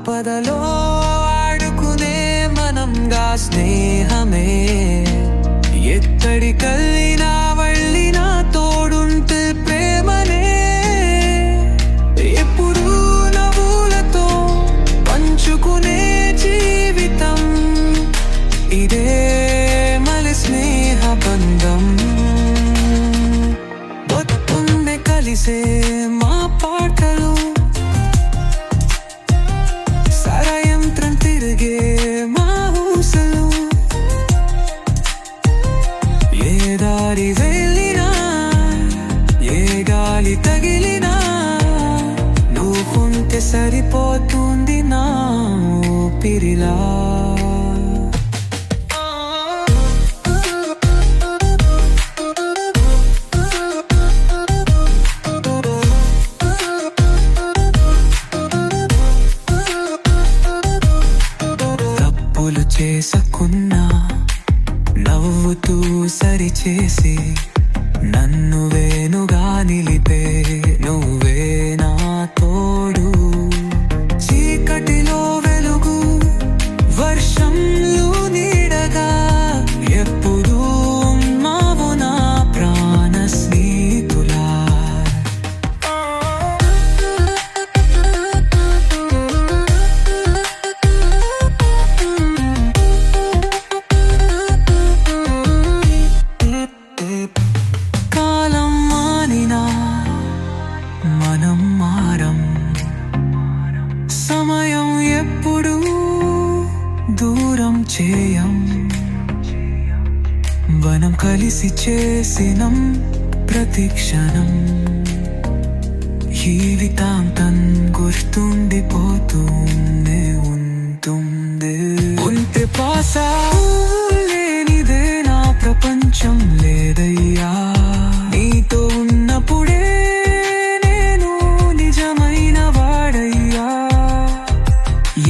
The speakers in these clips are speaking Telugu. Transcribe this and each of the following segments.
ఆపదలో ఆడుకునే మనంగా స్నేహమే ఎక్కడికెళ్ళినా వెళ్ళినా తోడుంటే ప్రేమనే ఎప్పుడు నవ్వులతో పంచుకునే జీవితం ఇదే మలి స్నేహ బంధం పొద్దున్నే కలిసే మా పాటలు సాయంత్రం తిరిగే మా ఊసలు ఏ దారి వెళ్ళినా ఏ గాలి తగిలినా నువ్వుంటే సరిపోతుంది నా ఊపిరిలా చేసుకున్నా నవ్వుతూ సరిచేసి నన్ను వేణుగా నిలిపే నువ్వే నా తోడు చీకటిలో వెలుగు వర్షంలో నీడగా ఎప్పుడూ మావు నా ప్రాణ స్నేహితులా మనం మారం సమయం ఎప్పుడు దూరం చేయం మనం కలిసి చేసినం ప్రతి క్షణం జీవితాంతం గుర్తుండిపోతూనే ఉంటుంది ఉంటే పాసా లేనిదే నా ప్రపంచం లేదయ్యా నీతో ఉన్నప్పుడే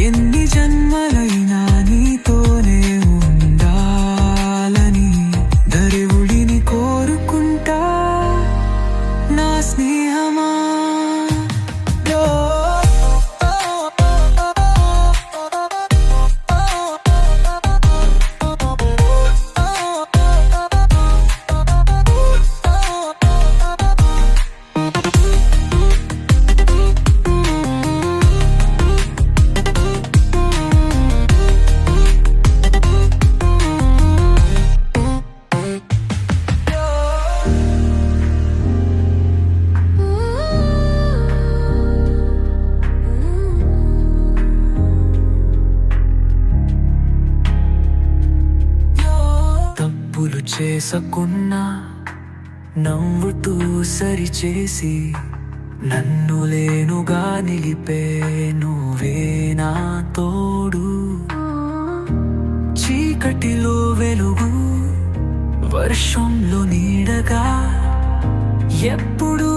ఎన్ని జన్మలైనా నీతోనే ఉండాలని దరివుడిని కోరుకుంటా నా స్నేహమా తప్పులు చేసుకున్నా నవ్వుతూ సరిచేసి నన్ను లేనుగా నిలిపే నువ్వే నా తోడు చీకటిలో వెలుగు వర్షంలో నీడగా ఎప్పుడూ